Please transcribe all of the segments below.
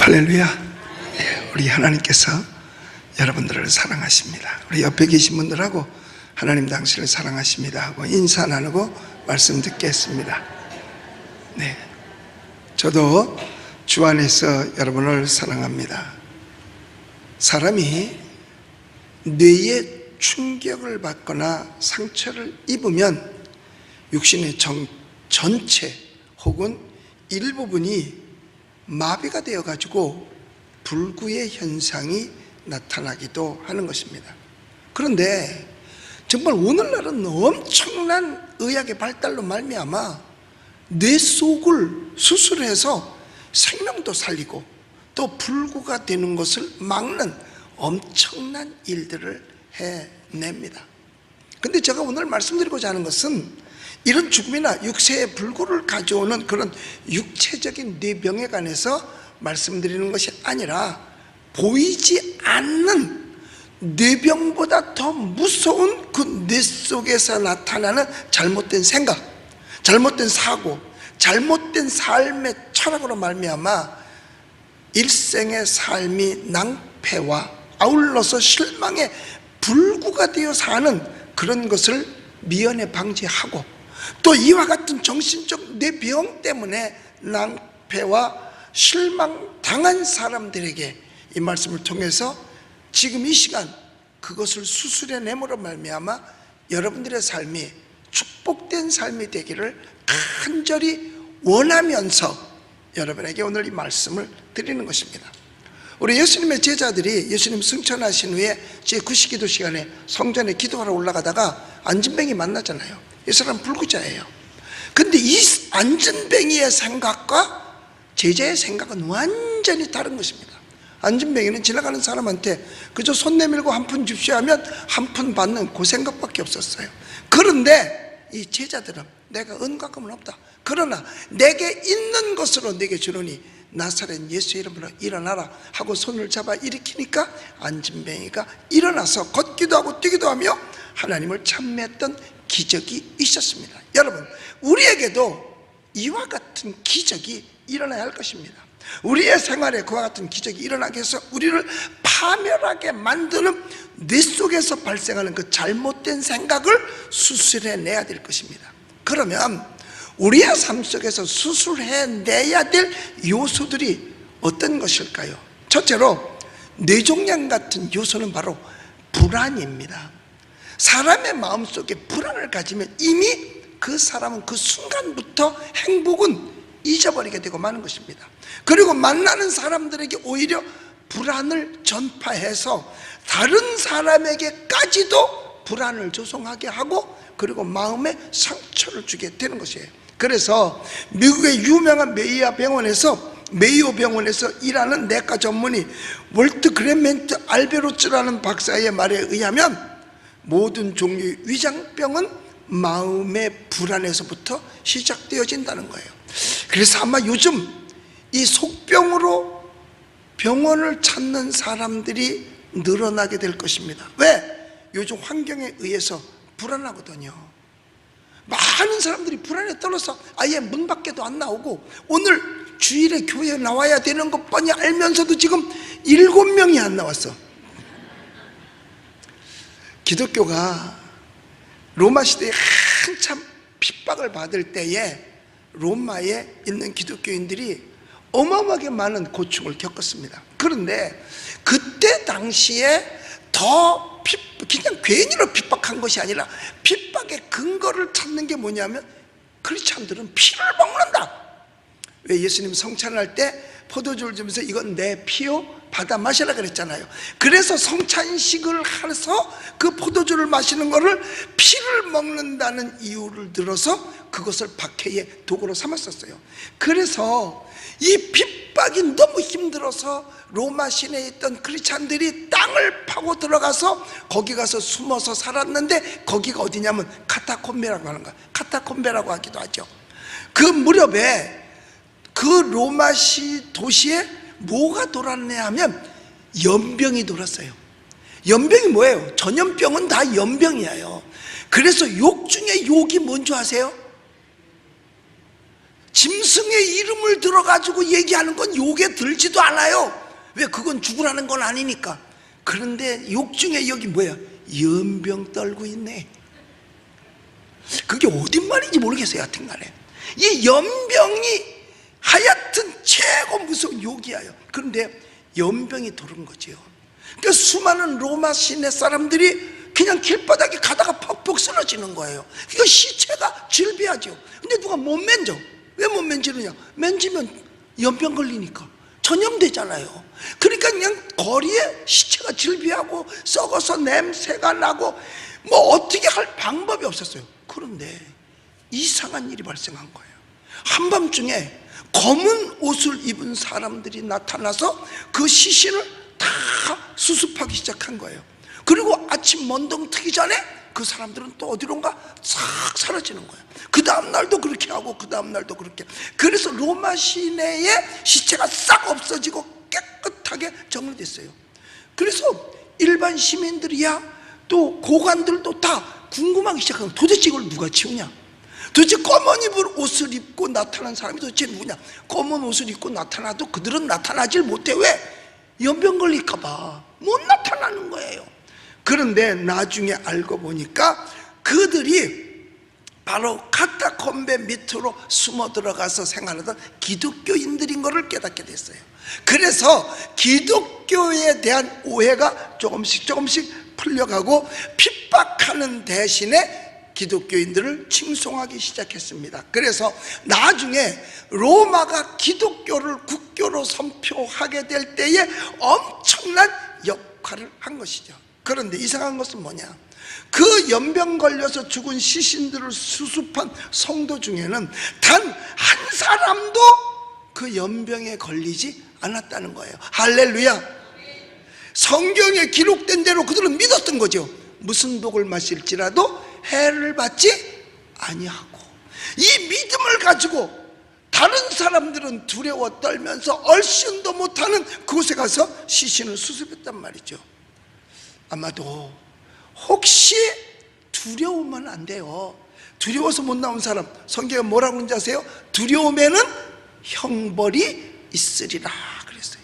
할렐루야. 우리 하나님께서 여러분들을 사랑하십니다. 우리 옆에 계신 분들하고 하나님 당신을 사랑하십니다 하고 인사 나누고 말씀 듣겠습니다. 네, 저도 주 안에서 여러분을 사랑합니다. 사람이 뇌에 충격을 받거나 상처를 입으면 육신의 전체 혹은 일부분이 마비가 되어가지고 불구의 현상이 나타나기도 하는 것입니다. 그런데 정말 오늘날은 엄청난 의학의 발달로 말미암아 뇌 속을 수술해서 생명도 살리고 또 불구가 되는 것을 막는 엄청난 일들을 해냅니다. 근데 제가 오늘 말씀드리고자 하는 것은 이런 죽음이나 육체의 불구를 가져오는 그런 육체적인 뇌병에 관해서 말씀드리는 것이 아니라 보이지 않는 뇌병보다 더 무서운 그 뇌 속에서 나타나는 잘못된 생각, 잘못된 사고, 잘못된 삶의 철학으로 말미암아 일생의 삶이 낭패와 아울러서 실망의 불구가 되어 사는 그런 것을 미연에 방지하고 또 이와 같은 정신적 뇌병 때문에 낭패와 실망당한 사람들에게 이 말씀을 통해서 지금 이 시간 그것을 수술해냄으로 말미암아 여러분들의 삶이 축복된 삶이 되기를 간절히 원하면서 여러분에게 오늘 이 말씀을 드리는 것입니다. 우리 예수님의 제자들이 예수님 승천하신 후에 제9시기도 시간에 성전에 기도하러 올라가다가 안진뱅이 만나잖아요. 이 사람 불구자예요. 근데 이 안진뱅이의 생각과 제자의 생각은 완전히 다른 것입니다. 안진뱅이는 지나가는 사람한테 그저 손 내밀고 한 푼 줍시오 하면 한 푼 받는 그 생각밖에 없었어요. 그런데 이 제자들은 내가 은과금은 없다. 그러나 내게 있는 것으로 내게 주노니 나사렛 예수 이름으로 일어나라 하고 손을 잡아 일으키니까 안진뱅이가 일어나서 걷기도 하고 뛰기도 하며 하나님을 찬미했던 기적이 있었습니다. 여러분, 우리에게도 이와 같은 기적이 일어나야 할 것입니다. 우리의 생활에 그와 같은 기적이 일어나기 위해서 우리를 파멸하게 만드는 뇌 속에서 발생하는 그 잘못된 생각을 수술해내야 될 것입니다. 그러면 우리의 삶 속에서 수술해내야 될 요소들이 어떤 것일까요? 첫째로 뇌종양 같은 요소는 바로 불안입니다. 사람의 마음속에 불안을 가지면 이미 그 사람은 그 순간부터 행복은 잊어버리게 되고 마는 것입니다. 그리고 만나는 사람들에게 오히려 불안을 전파해서 다른 사람에게까지도 불안을 조성하게 하고 그리고 마음에 상처를 주게 되는 것이에요. 그래서 미국의 유명한 메이오 병원에서 일하는 내과 전문의 월트 그레멘트 알베로츠라는 박사의 말에 의하면 모든 종류의 위장병은 마음의 불안에서부터 시작되어진다는 거예요. 그래서 아마 요즘 이 속병으로 병원을 찾는 사람들이 늘어나게 될 것입니다. 왜? 요즘 환경에 의해서 불안하거든요. 많은 사람들이 불안에 떨어서 아예 문 밖에도 안 나오고 오늘 주일에 교회에 나와야 되는 것 뻔히 알면서도 지금 7명이 안 나왔어. 기독교가 로마 시대에 한참 핍박을 받을 때에 로마에 있는 기독교인들이 어마어마하게 많은 고충을 겪었습니다. 그런데 그때 당시에 더 그냥 괜히로 핍박한 것이 아니라 핍박의 근거를 찾는 게 뭐냐면 크리스찬들은 피를 먹는다. 왜 예수님 성찬할 때 포도주를 주면서 이건 내 피요 받아 마시라 그랬잖아요. 그래서 성찬식을 해서 그 포도주를 마시는 것을 피를 먹는다는 이유를 들어서 그것을 박해의 도구로 삼았었어요. 그래서 이 핍박이 너무 힘들어서 로마 시내에 있던 크리스찬들이 땅을 파고 들어가서 거기 가서 숨어서 살았는데 거기가 어디냐면 카타콤베라고 하는 거예요. 카타콤베라고 하기도 하죠. 그 무렵에 그 로마시 도시에 뭐가 돌았냐 하면 연병이 돌았어요. 연병이 뭐예요? 전염병은 다 연병이에요. 그래서 욕 중에 욕이 뭔지 아세요? 짐승의 이름을 들어가지고 얘기하는 건 욕에 들지도 않아요. 왜? 그건 죽으라는 건 아니니까. 그런데 욕 중에 여기 뭐야? 연병 떨고 있네. 그게 어딘 말인지 모르겠어요. 하여튼간에 이 연병이 하여튼 최고 무서운 욕이에요. 그런데 연병이 도는 거죠. 그러니까 수많은 로마 시내 사람들이 그냥 길바닥에 가다가 퍽퍽 쓰러지는 거예요. 이거 시체가 질비하죠. 근데 누가 못 만져. 왜 못 만지느냐? 만지면 연병 걸리니까 전염되잖아요. 그러니까 그냥 거리에 시체가 질비하고 썩어서 냄새가 나고 뭐 어떻게 할 방법이 없었어요. 그런데 이상한 일이 발생한 거예요. 한밤중에 검은 옷을 입은 사람들이 나타나서 그 시신을 다 수습하기 시작한 거예요. 그리고 아침 먼덩 트기 전에 그 사람들은 또 어디론가 싹 사라지는 거예요. 그 다음 날도 그렇게 하고 그 다음 날도 그렇게. 그래서 로마 시내에 시체가 싹 없어지고 깨끗하게 정리됐어요. 그래서 일반 시민들이야 또 고관들도 다 궁금하기 시작하고, 도대체 이걸 누가 치우냐? 도대체 검은 옷을 입고 나타난 사람이 도대체 누구냐? 검은 옷을 입고 나타나도 그들은 나타나질 못해. 왜? 연병 걸릴까 봐 못 나타나는 거예요. 그런데 나중에 알고 보니까 그들이 바로 카타콤베 밑으로 숨어 들어가서 생활하던 기독교인들인 것을 깨닫게 됐어요. 그래서 기독교에 대한 오해가 조금씩 풀려가고 핍박하는 대신에 기독교인들을 칭송하기 시작했습니다. 그래서 나중에 로마가 기독교를 국교로 선포하게 될 때에 엄청난 역할을 한 것이죠. 그런데 이상한 것은 뭐냐? 그 연병 걸려서 죽은 시신들을 수습한 성도 중에는 단 한 사람도 그 연병에 걸리지 않았다는 거예요. 할렐루야. 성경에 기록된 대로 그들은 믿었던 거죠. 무슨 독을 마실지라도 해를 받지 아니하고. 이 믿음을 가지고 다른 사람들은 두려워 떨면서 얼씬도 못하는 그곳에 가서 시신을 수습했단 말이죠. 아마도 혹시 두려우면 안 돼요. 두려워서 못 나온 사람, 성경에 뭐라고 하는지 아세요? 두려움에는 형벌이 있으리라 그랬어요.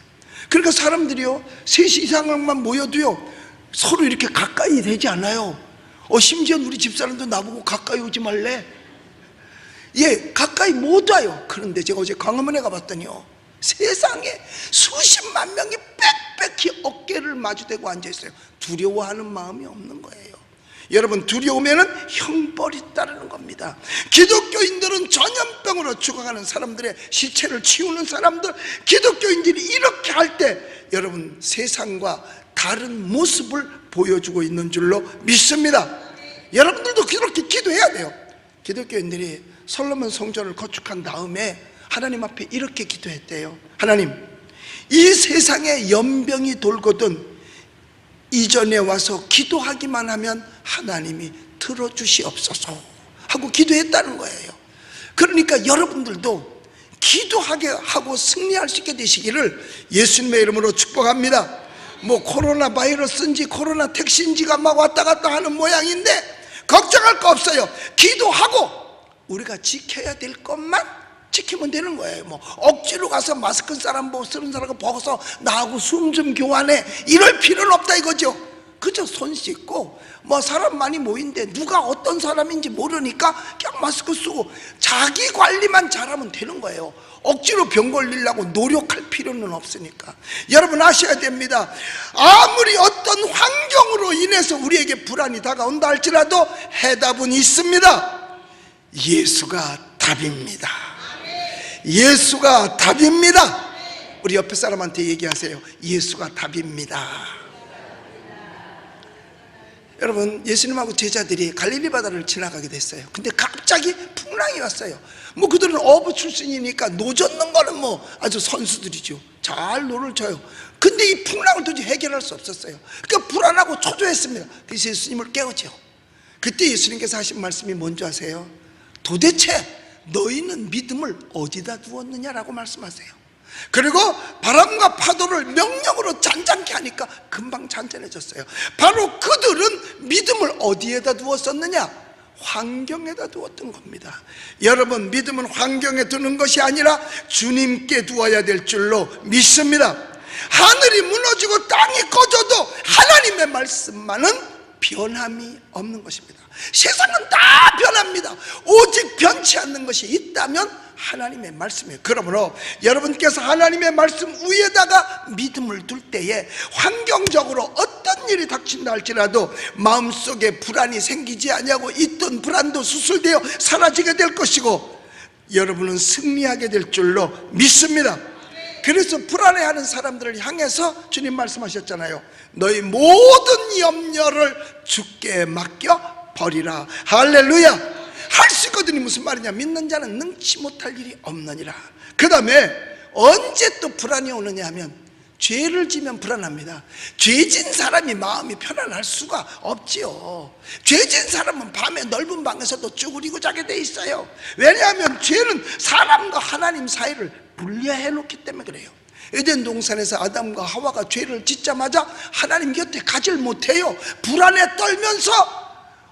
그러니까 사람들이요 3시 이상만 모여도요 서로 이렇게 가까이 되지 않아요. 심지어 우리 집사람도 나보고 가까이 오지 말래. 예, 가까이 못 와요. 그런데 제가 어제 광화문에 가봤더니요 세상에 수십만 명이 빽빽히 어깨를 마주대고 앉아있어요. 두려워하는 마음이 없는 거예요. 여러분, 두려우면은 형벌이 따르는 겁니다. 기독교인들은 전염병으로 죽어가는 사람들의 시체를 치우는 사람들, 기독교인들이 이렇게 할 때 여러분 세상과 다른 모습을 보여주고 있는 줄로 믿습니다. 여러분들도 그렇게 기도해야 돼요. 기독교인들이 솔로몬 성전을 건축한 다음에 하나님 앞에 이렇게 기도했대요. 하나님, 이 세상에 연병이 돌거든 이전에 와서 기도하기만 하면 하나님이 들어주시옵소서 하고 기도했다는 거예요. 그러니까 여러분들도 기도하게 하고 승리할 수 있게 되시기를 예수님의 이름으로 축복합니다. 뭐 코로나 바이러스인지 코로나 택시인지가 막 왔다 갔다 하는 모양인데 걱정할 거 없어요. 기도하고 우리가 지켜야 될 것만 지키면 되는 거예요. 뭐 억지로 가서 마스크 쓰는 사람을 벗어서 나하고 숨 좀 교환해 이럴 필요는 없다 이거죠. 그저 손 씻고 뭐 사람 많이 모인데 누가 어떤 사람인지 모르니까 그냥 마스크 쓰고 자기 관리만 잘하면 되는 거예요. 억지로 병 걸리려고 노력할 필요는 없으니까. 여러분 아셔야 됩니다. 아무리 어떤 환경으로 인해서 우리에게 불안이 다가온다 할지라도 해답은 있습니다. 예수가 답입니다. 예수가 답입니다. 우리 옆에 사람한테 얘기하세요. 예수가 답입니다. 여러분, 예수님하고 제자들이 갈릴리 바다를 지나가게 됐어요. 근데 갑자기 풍랑이 왔어요. 뭐 그들은 어부 출신이니까 노 젓는 거는 뭐 아주 선수들이죠. 잘 노를 져요. 근데 이 풍랑을 도저히 해결할 수 없었어요. 그러니까 불안하고 초조했습니다. 그래서 예수님을 깨우죠. 그때 예수님께서 하신 말씀이 뭔지 아세요? 도대체 너희는 믿음을 어디다 두었느냐라고 말씀하세요. 그리고 바람과 파도를 명령으로 잔잔케 하니까 금방 잔잔해졌어요. 바로 그들은 믿음을 어디에다 두었었느냐? 환경에다 두었던 겁니다. 여러분, 믿음은 환경에 두는 것이 아니라 주님께 두어야 될 줄로 믿습니다. 하늘이 무너지고 땅이 꺼져도 하나님의 말씀만은 변함이 없는 것입니다. 세상은 다 변합니다. 오직 변치 않는 것이 있다면 하나님의 말씀이에요. 그러므로 여러분께서 하나님의 말씀 위에다가 믿음을 둘 때에 환경적으로 어떤 일이 닥친다 할지라도 마음속에 불안이 생기지 않냐고 있던 불안도 수술되어 사라지게 될 것이고 여러분은 승리하게 될 줄로 믿습니다. 그래서 불안해하는 사람들을 향해서 주님 말씀하셨잖아요. 너희 모든 염려를 주께 맡겨 버리라. 할렐루야. 할 수 있거든요. 무슨 말이냐, 믿는 자는 능치 못할 일이 없느니라. 그 다음에 언제 또 불안이 오느냐 하면 죄를 지면 불안합니다. 죄진 사람이 마음이 편안할 수가 없지요. 죄진 사람은 밤에 넓은 방에서도 쭈그리고 자게 돼 있어요. 왜냐하면 죄는 사람과 하나님 사이를 분리해 놓기 때문에 그래요. 에덴 동산에서 아담과 하와가 죄를 짓자마자 하나님 곁에 가질 못해요. 불안에 떨면서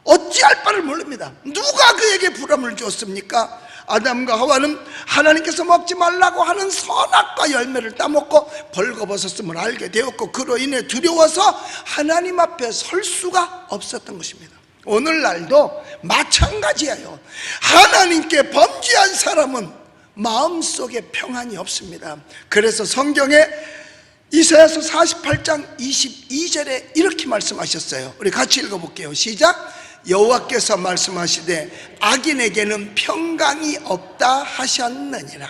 어찌할 바를 모릅니다. 누가 그에게 불안을 줬습니까? 아담과 하와는 하나님께서 먹지 말라고 하는 선악과 열매를 따먹고 벌거벗었음을 알게 되었고 그로 인해 두려워서 하나님 앞에 설 수가 없었던 것입니다. 오늘날도 마찬가지예요. 하나님께 범죄한 사람은 마음속에 평안이 없습니다. 그래서 성경에 이사야서 48장 22절에 이렇게 말씀하셨어요. 우리 같이 읽어볼게요. 시작. 여호와께서 말씀하시되 악인에게는 평강이 없다 하셨느니라.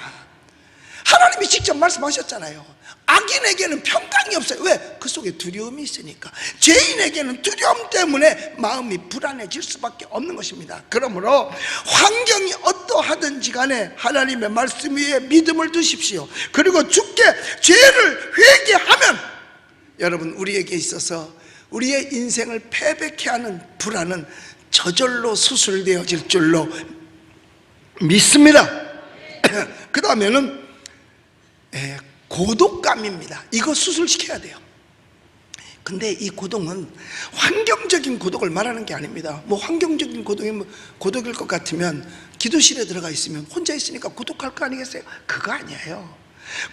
하나님이 직접 말씀하셨잖아요. 악인에게는 평강이 없어요. 왜? 그 속에 두려움이 있으니까. 죄인에게는 두려움 때문에 마음이 불안해질 수밖에 없는 것입니다. 그러므로 환경이 어떠하든지 간에 하나님의 말씀 위에 믿음을 두십시오. 그리고 주께 죄를 회개하면 여러분, 우리에게 있어서 우리의 인생을 패배케 하는 불안은 저절로 수술되어질 줄로 믿습니다. 그 다음에는 고독감입니다. 이거 수술시켜야 돼요. 근데 이 고독은 환경적인 고독을 말하는 게 아닙니다. 뭐 환경적인 고독이 고독일 것 같으면 기도실에 들어가 있으면 혼자 있으니까 고독할 거 아니겠어요? 그거 아니에요.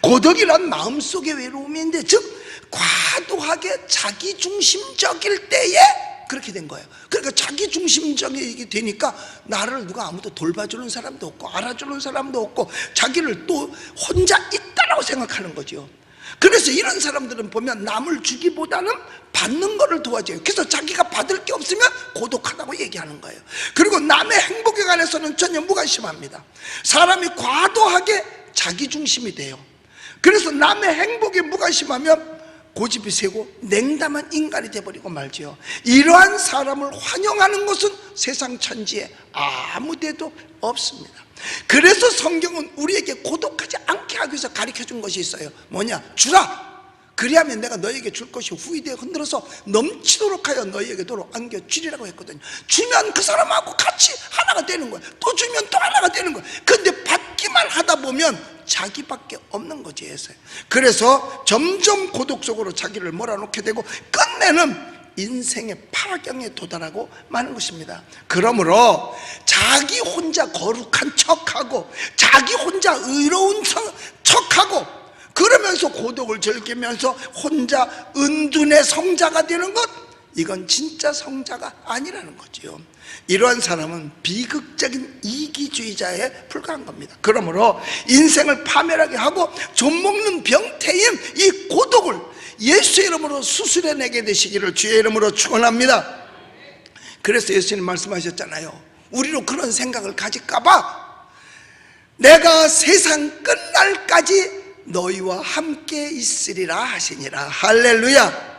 고독이란 마음속의 외로움인데, 즉 과도하게 자기중심적일 때에 그렇게 된 거예요. 그러니까 자기중심적이 되니까 나를 누가 아무도 돌봐주는 사람도 없고 알아주는 사람도 없고 자기를 또 혼자 있다라고 생각하는 거죠. 그래서 이런 사람들은 보면 남을 주기보다는 받는 거를 도와줘요. 그래서 자기가 받을 게 없으면 고독하다고 얘기하는 거예요. 그리고 남의 행복에 관해서는 전혀 무관심합니다. 사람이 과도하게 자기중심이 돼요. 그래서 남의 행복에 무관심하면 고집이 세고 냉담한 인간이 되어버리고 말지요. 이러한 사람을 환영하는 것은 세상 천지에 아무데도 없습니다. 그래서 성경은 우리에게 고독하지 않게 하기 위해서 가르쳐준 것이 있어요. 뭐냐? 주라! 그리하면 내가 너에게 줄 것이 후이되어 흔들어서 넘치도록 하여 너희에게 도로 안겨주리라고 했거든요. 주면 그 사람하고 같이 하나가 되는 거예요. 또 주면 또 하나가 되는 거예요. 근데 받기만 하다 보면 자기밖에 없는 거지. 그래서 점점 고독 속으로 자기를 몰아넣게 되고 끝내는 인생의 파경에 도달하고 마는 것입니다. 그러므로 자기 혼자 거룩한 척하고 자기 혼자 의로운 척하고 그러면서 고독을 즐기면서 혼자 은둔의 성자가 되는 것, 이건 진짜 성자가 아니라는 거지요. 이러한 사람은 비극적인 이기주의자에 불과한 겁니다. 그러므로 인생을 파멸하게 하고 좀먹는 병태인 이 고독을 예수의 이름으로 수술해내게 되시기를 주의 이름으로 축원합니다. 그래서 예수님 말씀하셨잖아요. 우리로 그런 생각을 가질까봐 내가 세상 끝날까지 너희와 함께 있으리라 하시니라. 할렐루야.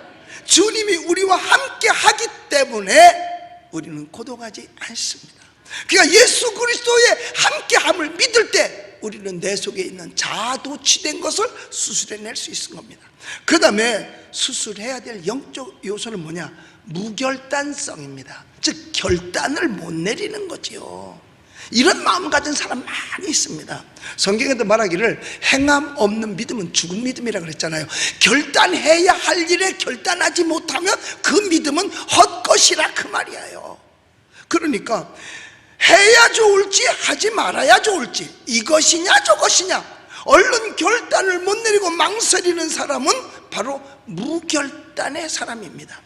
주님이 우리와 함께 하기 때문에 우리는 고독하지 않습니다. 그러니까 예수 그리스도의 함께함을 믿을 때 우리는 내 속에 있는 자아도취된 것을 수술해낼 수 있는 겁니다. 그 다음에 수술해야 될 영적 요소는 뭐냐? 무결단성입니다. 즉 결단을 못 내리는 거지요. 이런 마음 가진 사람 많이 있습니다. 성경에도 말하기를 행함 없는 믿음은 죽은 믿음이라고 그랬잖아요. 결단해야 할 일에 결단하지 못하면 그 믿음은 헛것이라 그 말이에요. 그러니까 해야 좋을지 하지 말아야 좋을지, 이것이냐 저것이냐 얼른 결단을 못 내리고 망설이는 사람은 바로 무결단의 사람입니다.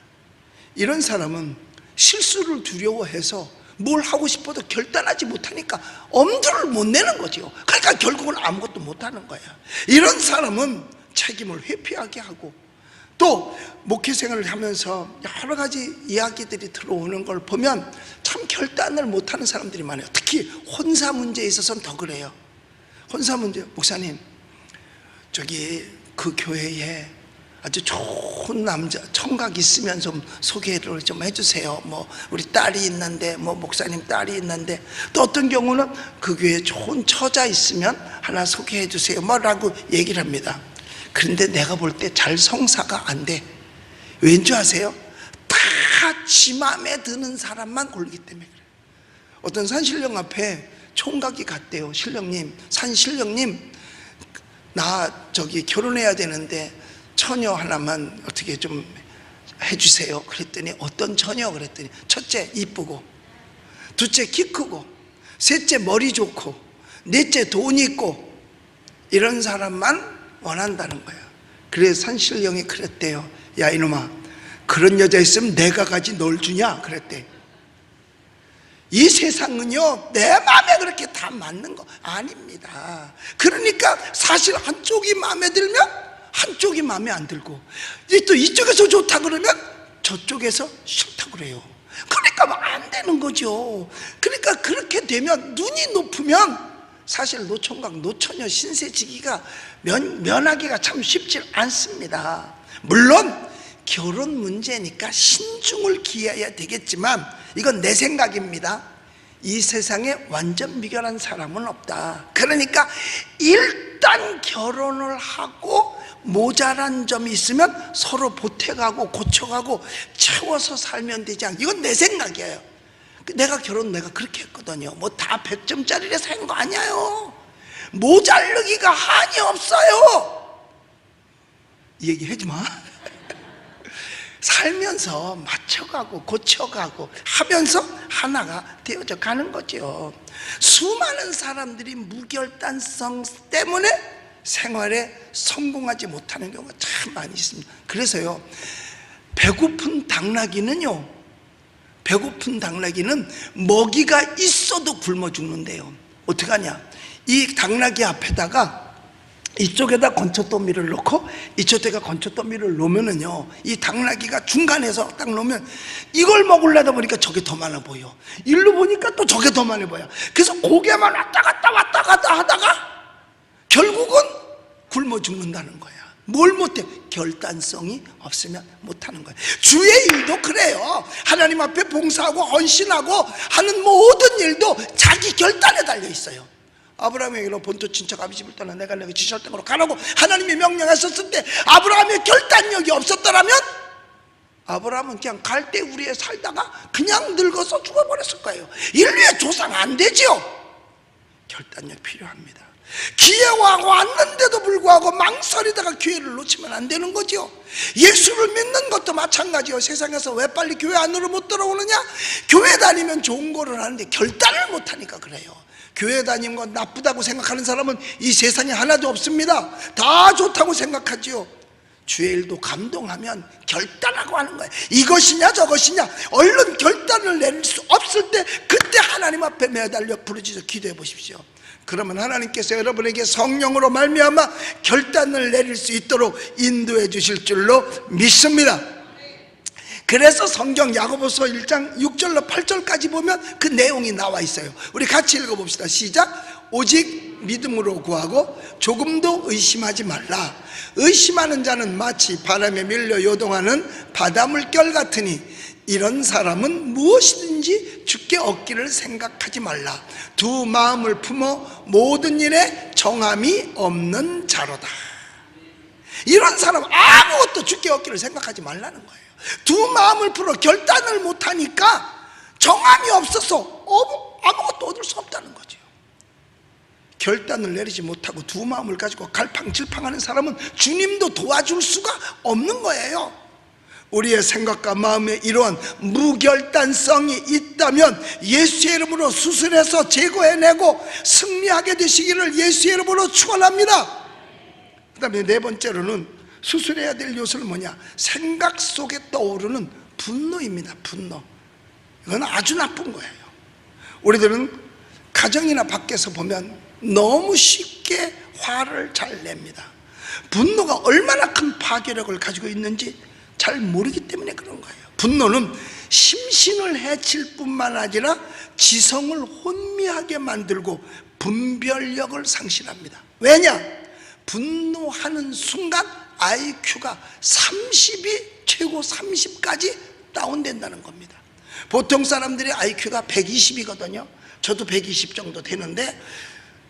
이런 사람은 실수를 두려워해서 뭘 하고 싶어도 결단하지 못하니까 엄두를 못 내는 거죠. 그러니까 결국은 아무것도 못하는 거야. 이런 사람은 책임을 회피하게 하고, 또 목회생활을 하면서 여러 가지 이야기들이 들어오는 걸 보면 참 결단을 못하는 사람들이 많아요. 특히 혼사 문제에 있어서는 더 그래요. 혼사 문제, 목사님 저기 그 교회에 아주 좋은 남자 청각 있으면 좀 소개를 좀 해주세요. 뭐 우리 딸이 있는데, 뭐 목사님 딸이 있는데, 또 어떤 경우는 그 교회에 좋은 처자 있으면 하나 소개해 주세요 뭐라고 얘기를 합니다. 그런데 내가 볼 때 잘 성사가 안 돼. 왠지 아세요? 다 지 마음에 드는 사람만 고르기 때문에 그래요. 어떤 산신령 앞에 총각이 갔대요. 신령님, 산신령님 나 저기 결혼해야 되는데 처녀 하나만 어떻게 좀 해주세요. 그랬더니 어떤 처녀? 그랬더니 첫째 이쁘고, 둘째 키 크고, 셋째 머리 좋고, 넷째 돈 있고, 이런 사람만 원한다는 거야. 그래서 산신령이 그랬대요. 야 이놈아, 그런 여자 있으면 내가 가지 널 주냐 그랬대. 이 세상은요 내 마음에 그렇게 다 맞는 거 아닙니다. 그러니까 사실 한쪽이 마음에 들면 한쪽이 마음에 안 들고, 또 이쪽에서 좋다 그러면 저쪽에서 싫다 그래요. 그러니까 뭐 안 되는 거죠. 그러니까 그렇게 되면, 눈이 높으면 사실 노총각 노처녀 신세지기가 면하기가 참 쉽지 않습니다. 물론 결혼 문제니까 신중을 기해야 되겠지만, 이건 내 생각입니다. 이 세상에 완전 미결한 사람은 없다. 그러니까 일단 결혼을 하고 모자란 점이 있으면 서로 보태가고 고쳐가고 채워서 살면 되지 않겠냐, 이건 내 생각이에요. 내가 그렇게 했거든요. 뭐 다 100점짜리를 산 거 아니에요. 모자르기가 한이 없어요. 이 얘기 하지 마. 살면서 맞춰가고 고쳐가고 하면서 하나가 되어져 가는 거죠. 수많은 사람들이 무결단성 때문에 생활에 성공하지 못하는 경우가 참 많이 있습니다. 그래서요, 배고픈 당나귀는 먹이가 있어도 굶어 죽는데요. 어떡하냐, 이 당나귀 앞에다가 이쪽에다 건초더미를 넣고 이쪽에다 건초더미를 놓으면은요, 이 당나귀가 중간에서 딱 놓으면 이걸 먹으려다 보니까 저게 더 많아 보여, 일로 보니까 또 저게 더 많아 보여. 그래서 고개만 왔다 갔다 하다가 결국은 굶어 죽는다는 거야. 뭘 못해? 결단성이 없으면 못하는 거예요. 주의 일도 그래요. 하나님 앞에 봉사하고 헌신하고 하는 모든 일도 자기 결단에 달려 있어요. 아브라함에게로 본토 친척 아비 집을 떠나 내가 너에게 지시할 땅으로 가라고 하나님이 명령하셨을 때 아브라함의 결단력이 없었더라면 아브라함은 그냥 갈대 우리에 살다가 그냥 늙어서 죽어버렸을 거예요. 인류의 조상 안 되죠. 결단력 필요합니다. 기회가 왔는데도 불구하고 망설이다가 기회를 놓치면 안 되는 거죠. 예수를 믿는 것도 마찬가지요. 세상에서 왜 빨리 교회 안으로 못 들어오느냐? 교회 다니면 좋은 거를 하는데 결단을 못하니까 그래요. 교회 다니는 건 나쁘다고 생각하는 사람은 이 세상에 하나도 없습니다. 다 좋다고 생각하지요. 주의 일도 감동하면 결단하고 하는 거예요. 이것이냐 저것이냐 얼른 결단을 내릴 수 없을 때 그때 하나님 앞에 매달려 부르짖어 기도해 보십시오. 그러면 하나님께서 여러분에게 성령으로 말미암아 결단을 내릴 수 있도록 인도해 주실 줄로 믿습니다. 그래서 성경 야고보서 1장 6절로 8절까지 보면 그 내용이 나와 있어요. 우리 같이 읽어봅시다. 시작. 오직 믿음으로 구하고 조금도 의심하지 말라. 의심하는 자는 마치 바람에 밀려 요동하는 바닷물결 같으니 이런 사람은 무엇이든지 주께 얻기를 생각하지 말라. 두 마음을 품어 모든 일에 정함이 없는 자로다. 이런 사람은 아무것도 주께 얻기를 생각하지 말라는 거예요. 두 마음을 풀어 결단을 못하니까 정함이 없어서 아무것도 얻을 수 없다는 거죠. 결단을 내리지 못하고 두 마음을 가지고 갈팡질팡하는 사람은 주님도 도와줄 수가 없는 거예요. 우리의 생각과 마음에 이러한 무결단성이 있다면 예수의 이름으로 수술해서 제거해내고 승리하게 되시기를 예수의 이름으로 축원합니다. 그 다음에 네 번째로는 수술해야 될 요소는 뭐냐? 생각 속에 떠오르는 분노입니다. 분노. 이건 아주 나쁜 거예요. 우리들은 가정이나 밖에서 보면 너무 쉽게 화를 잘 냅니다. 분노가 얼마나 큰 파괴력을 가지고 있는지 잘 모르기 때문에 그런 거예요. 분노는 심신을 해칠 뿐만 아니라 지성을 혼미하게 만들고 분별력을 상실합니다. 왜냐? 분노하는 순간 IQ가 30이 최고 30까지 다운된다는 겁니다. 보통 사람들의 IQ가 120이거든요. 저도 120 정도 되는데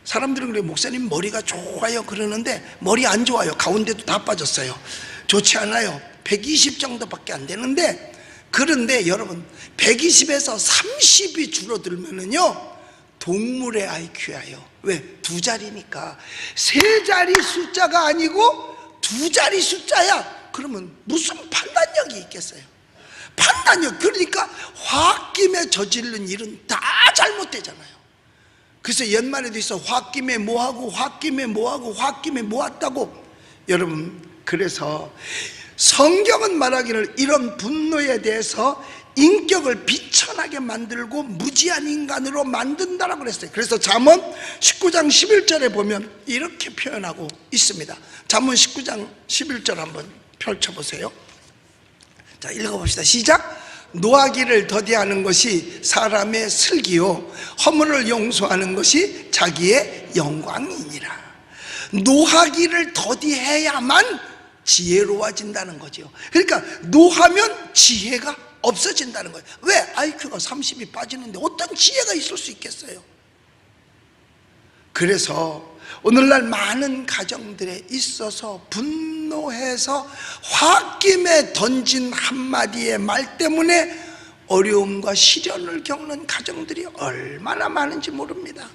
사람들은 그래요. 목사님 머리가 좋아요 그러는데 머리 안 좋아요. 가운데도 다 빠졌어요. 좋지 않아요. 120 정도밖에 안 되는데, 그런데 여러분 120에서 30이 줄어들면은요 동물의 IQ예요. 왜? 두 자리니까. 세 자리 숫자가 아니고 두 자리 숫자야. 그러면 무슨 판단력이 있겠어요? 판단력. 그러니까 홧김에 저지른 일은 다 잘못되잖아요. 그래서 연말에도 있어 홧김에 뭐하고 홧김에 뭐하고 홧김에 뭐했다고. 여러분, 그래서 성경은 말하기를 이런 분노에 대해서 인격을 비천하게 만들고 무지한 인간으로 만든다라고 그랬어요. 그래서 잠언 19장 11절에 보면 이렇게 표현하고 있습니다. 잠언 19장 11절 한번 펼쳐보세요. 자, 읽어봅시다. 시작. 노하기를 더디하는 것이 사람의 슬기요 허물을 용서하는 것이 자기의 영광이니라. 노하기를 더디해야만 지혜로워진다는 거죠. 그러니까 노하면 지혜가 없어진다는 거예요. 왜? IQ가 30이 빠지는데 어떤 지혜가 있을 수 있겠어요? 그래서 오늘날 많은 가정들에 있어서 분노해서 홧김에 던진 한마디의 말 때문에 어려움과 시련을 겪는 가정들이 얼마나 많은지 모릅니다.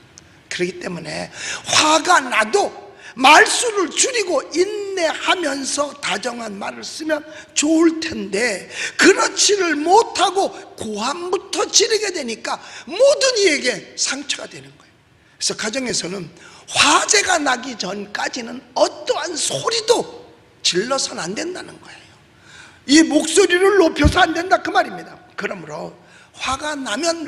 그렇기 때문에 화가 나도 말수를 줄이고 인내하면서 다정한 말을 쓰면 좋을 텐데 그렇지를 못하고 고함부터 지르게 되니까 모든 이에게 상처가 되는 거예요. 그래서 가정에서는 화재가 나기 전까지는 어떠한 소리도 질러서는 안 된다는 거예요. 이 목소리를 높여서 안 된다 그 말입니다. 그러므로 화가 나면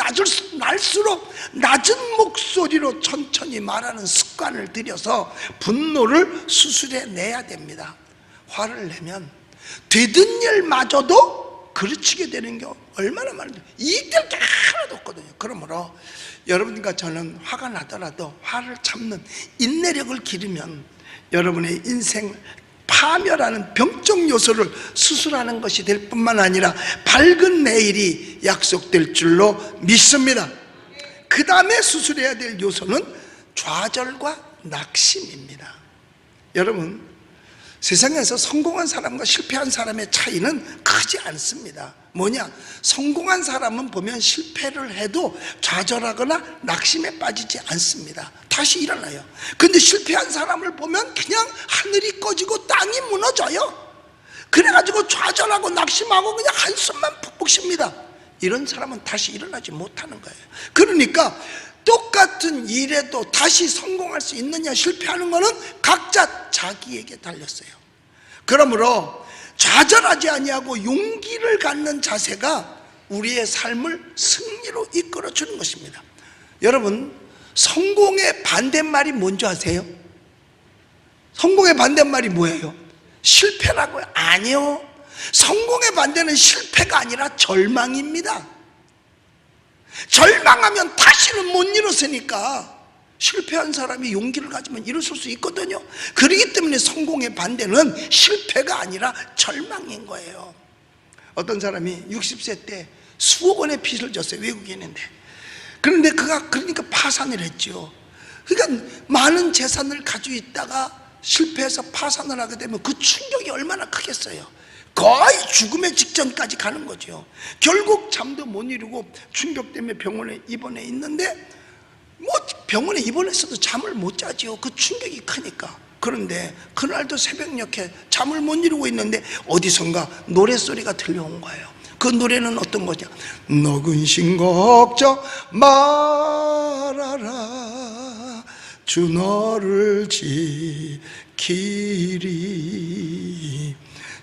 날수록 낮은 목소리로 천천히 말하는 습관을 들여서 분노를 수술해내야 됩니다. 화를 내면 되던 일마저도 그르치게 되는 게 얼마나 많은데 이익될 게 하나도 없거든요. 그러므로 여러분과 저는 화가 나더라도 화를 참는 인내력을 기르면 여러분의 인생 파멸하는 병적 요소를 수술하는 것이 될 뿐만 아니라 밝은 내일이 약속될 줄로 믿습니다. 그 다음에 수술해야 될 요소는 좌절과 낙심입니다. 여러분, 세상에서 성공한 사람과 실패한 사람의 차이는 크지 않습니다. 뭐냐? 성공한 사람은 보면 실패를 해도 좌절하거나 낙심에 빠지지 않습니다. 다시 일어나요. 근데 실패한 사람을 보면 그냥 하늘이 꺼지고 땅이 무너져요. 그래가지고 좌절하고 낙심하고 그냥 한숨만 푹푹 쉽니다. 이런 사람은 다시 일어나지 못하는 거예요. 그러니까 똑같은 일에도 다시 성공할 수 있느냐 실패하는 거는 각자 자기에게 달렸어요. 그러므로 좌절하지 아니하고 용기를 갖는 자세가 우리의 삶을 승리로 이끌어주는 것입니다. 여러분, 성공의 반대말이 뭔지 아세요? 성공의 반대말이 뭐예요? 실패라고요? 아니요. 성공의 반대는 실패가 아니라 절망입니다. 절망하면 다시는 못 일어서니까 실패한 사람이 용기를 가지면 일어설 수 있거든요. 그렇기 때문에 성공의 반대는 실패가 아니라 절망인 거예요. 어떤 사람이 60세 때 수억 원의 빚을 졌어요. 외국인인데. 그런데 그가 그러니까 파산을 했죠. 그러니까 많은 재산을 가지고 있다가 실패해서 파산을 하게 되면 그 충격이 얼마나 크겠어요. 거의 죽음의 직전까지 가는 거죠. 결국 잠도 못 이루고 충격 때문에 병원에 입원해 있는데 뭐 병원에 입원했어도 잠을 못 자지요. 그 충격이 크니까. 그런데 그날도 새벽녘에 잠을 못 이루고 있는데 어디선가 노랫소리가 들려온 거예요. 그 노래는 어떤 거냐? 너 근심 걱정 말아라, 주 너를 지키리,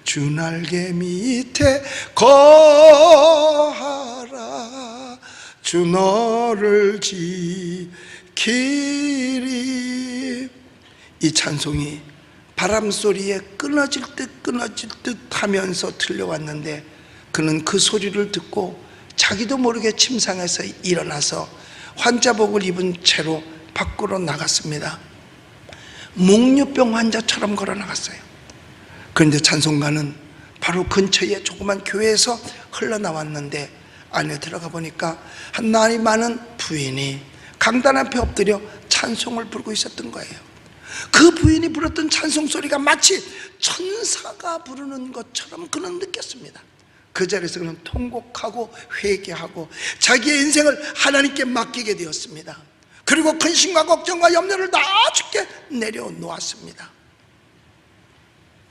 주 날개 밑에 거하라, 주 너를 지키리. 이 찬송이 바람소리에 끊어질 듯 하면서 들려왔는데, 그는 그 소리를 듣고 자기도 모르게 침상에서 일어나서 환자복을 입은 채로 밖으로 나갔습니다. 몽유병 환자처럼 걸어 나갔어요. 그런데 찬송가는 바로 근처에 조그만 교회에서 흘러나왔는데, 안에 들어가 보니까 한 나이 많은 부인이 강단 앞에 엎드려 찬송을 부르고 있었던 거예요. 그 부인이 불렀던 찬송 소리가 마치 천사가 부르는 것처럼 그는 느꼈습니다. 그 자리에서 그는 통곡하고 회개하고 자기의 인생을 하나님께 맡기게 되었습니다. 그리고 근심과 걱정과 염려를 다 주께 내려놓았습니다.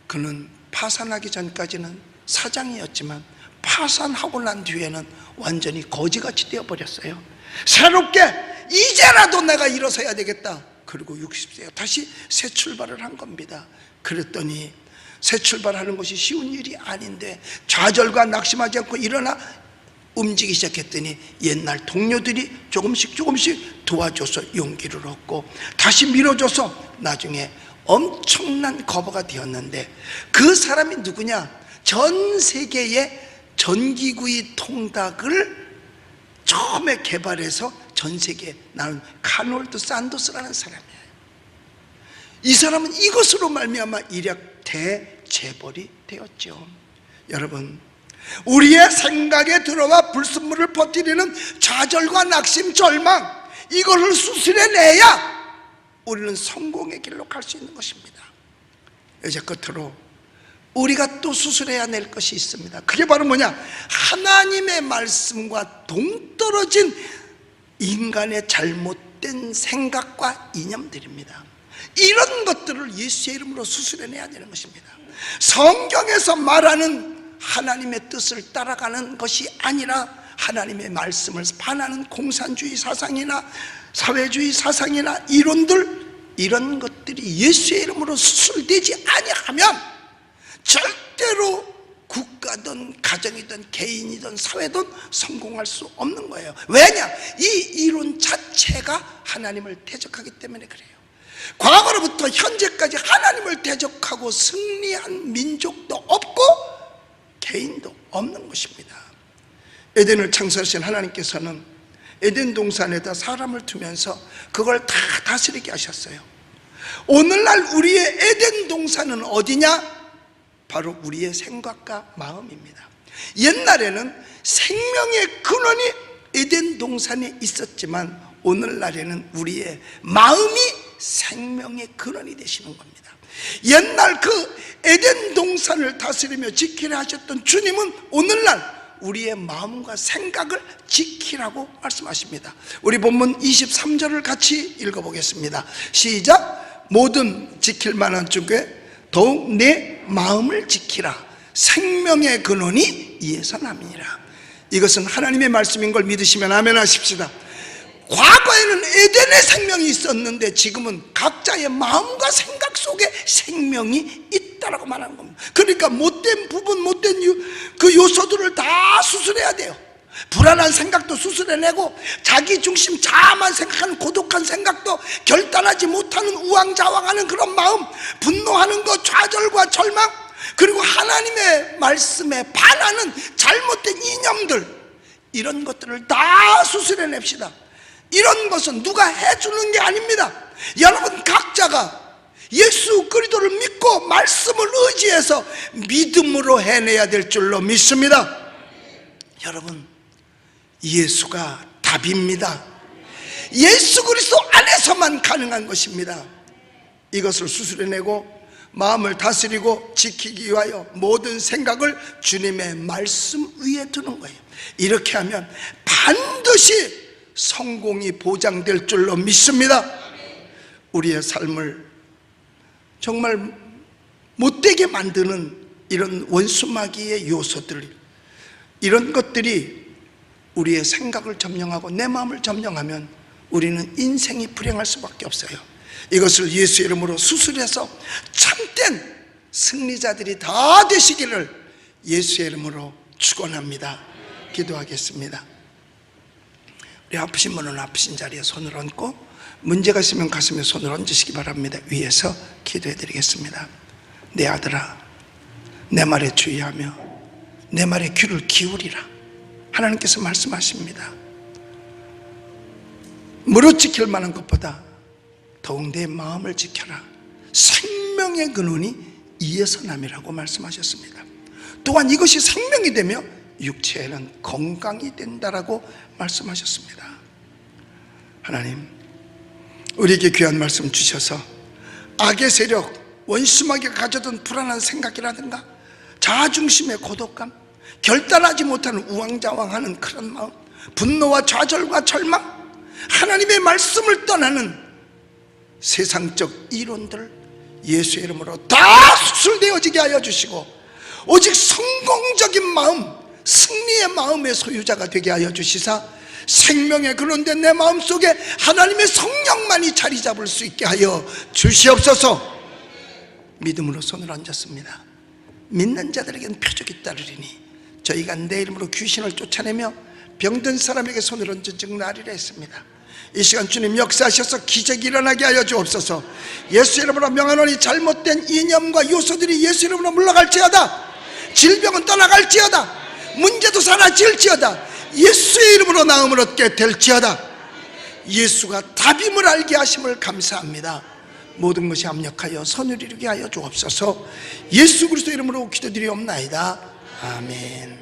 그는 파산하기 전까지는 사장이었지만 파산하고 난 뒤에는 완전히 거지같이 되어버렸어요. 새롭게 이제라도 내가 일어서야 되겠다. 그리고 60세에 다시 새 출발을 한 겁니다. 그랬더니 새 출발하는 것이 쉬운 일이 아닌데 좌절과 낙심하지 않고 일어나 움직이기 시작했더니 옛날 동료들이 조금씩 도와줘서 용기를 얻고 다시 밀어줘서 나중에 엄청난 커버가 되었는데, 그 사람이 누구냐? 전 세계의 전기구이 통닭을 처음에 개발해서 전 세계에 나눈 카놀드 산도스라는 사람이에요. 이 사람은 이것으로 말미암아 이력 대재벌이 되었죠. 여러분, 우리의 생각에 들어와 불순물을 퍼뜨리는 좌절과 낙심, 절망, 이것을 수술해내야 우리는 성공의 길로 갈 수 있는 것입니다. 이제 끝으로 우리가 또 수술해야 될 것이 있습니다. 그게 바로 뭐냐? 하나님의 말씀과 동떨어진 인간의 잘못된 생각과 이념들입니다. 이런 것들을 예수의 이름으로 수술해내야 되는 것입니다. 성경에서 말하는 하나님의 뜻을 따라가는 것이 아니라 하나님의 말씀을 반하는 공산주의 사상이나 사회주의 사상이나 이론들, 이런 것들이 예수의 이름으로 수술되지 아니하면 절대로 국가든 가정이든 개인이든 사회든 성공할 수 없는 거예요. 왜냐? 이 이론 자체가 하나님을 대적하기 때문에 그래요. 과거로부터 현재까지 하나님을 대적하고 승리한 민족도 없고 개인도 없는 것입니다. 에덴을 창설하신 하나님께서는 에덴 동산에다 사람을 두면서 그걸 다 다스리게 하셨어요. 오늘날 우리의 에덴 동산은 어디냐? 바로 우리의 생각과 마음입니다. 옛날에는 생명의 근원이 에덴 동산에 있었지만 오늘날에는 우리의 마음이 생명의 근원이 되시는 겁니다. 옛날 그 에덴 동산을 다스리며 지키려 하셨던 주님은 오늘날 우리의 마음과 생각을 지키라고 말씀하십니다. 우리 본문 23절을 같이 읽어보겠습니다. 시작. 모든 지킬 만한 쪽에 더욱 내 마음을 지키라. 생명의 근원이 이에서 남이니라. 이것은 하나님의 말씀인 걸 믿으시면 아멘 하십시다. 과거에는 에덴의 생명이 있었는데 지금은 각자의 마음과 생각 속에 생명이 있다라고 말하는 겁니다. 그러니까 못된 부분, 못된 그 요소들을 다 수술해야 돼요. 불안한 생각도 수술해내고 자기 중심, 자아만 생각하는 고독한 생각도, 결단하지 못하는 우왕좌왕하는 그런 마음, 분노하는 것, 좌절과 절망, 그리고 하나님의 말씀에 반하는 잘못된 이념들, 이런 것들을 다 수술해냅시다. 이런 것은 누가 해주는 게 아닙니다. 여러분 각자가 예수 그리스도를 믿고 말씀을 의지해서 믿음으로 해내야 될 줄로 믿습니다. 여러분, 예수가 답입니다. 예수 그리스도 안에서만 가능한 것입니다. 이것을 수술해내고 마음을 다스리고 지키기 위하여 모든 생각을 주님의 말씀 위에 두는 거예요. 이렇게 하면 반드시 성공이 보장될 줄로 믿습니다. 우리의 삶을 정말 못되게 만드는 이런 원수마귀의 요소들, 이런 것들이 우리의 생각을 점령하고 내 마음을 점령하면 우리는 인생이 불행할 수밖에 없어요. 이것을 예수 이름으로 수술해서 참된 승리자들이 다 되시기를 예수의 이름으로 축원합니다. 기도하겠습니다. 우리 아프신 분은 아프신 자리에 손을 얹고, 문제가 있으면 가슴에 손을 얹으시기 바랍니다. 위에서 기도해 드리겠습니다. 내 아들아, 내 말에 주의하며 내 말에 귀를 기울이라. 하나님께서 말씀하십니다. 무릇 지킬 만한 것보다 더욱 내 마음을 지켜라. 생명의 근원이 이에서 남이라고 말씀하셨습니다. 또한 이것이 생명이 되며 육체에는 건강이 된다라고 말씀하셨습니다. 하나님, 우리에게 귀한 말씀 주셔서 악의 세력, 원수마귀가 가져던 불안한 생각이라든가 자아중심의 고독감, 결단하지 못하는 우왕좌왕하는 그런 마음, 분노와 좌절과 절망, 하나님의 말씀을 떠나는 세상적 이론들 예수의 이름으로 다 수술되어지게 하여 주시고, 오직 성공적인 마음, 승리의 마음의 소유자가 되게 하여 주시사 생명의 근원된 내 마음속에 하나님의 성령만이 자리 잡을 수 있게 하여 주시옵소서. 믿음으로 손을 얹었습니다. 믿는 자들에게는 표적이 따르리니 저희가 내 이름으로 귀신을 쫓아내며 병든 사람에게 손을 얹은 즉 나리라 했습니다. 이 시간 주님 역사하셔서 기적이 일어나게 하여 주옵소서. 예수 이름으로 명하노니 잘못된 이념과 요소들이 예수 이름으로 물러갈지어다. 질병은 떠나갈지어다. 문제도 사라질지어다. 예수의 이름으로 나음을 얻게 될지어다. 예수가 답임을 알게 하심을 감사합니다. 모든 것이 합력하여 선을 이루게 하여 주옵소서. 예수 그리스도 이름으로 기도드리옵나이다. 아멘.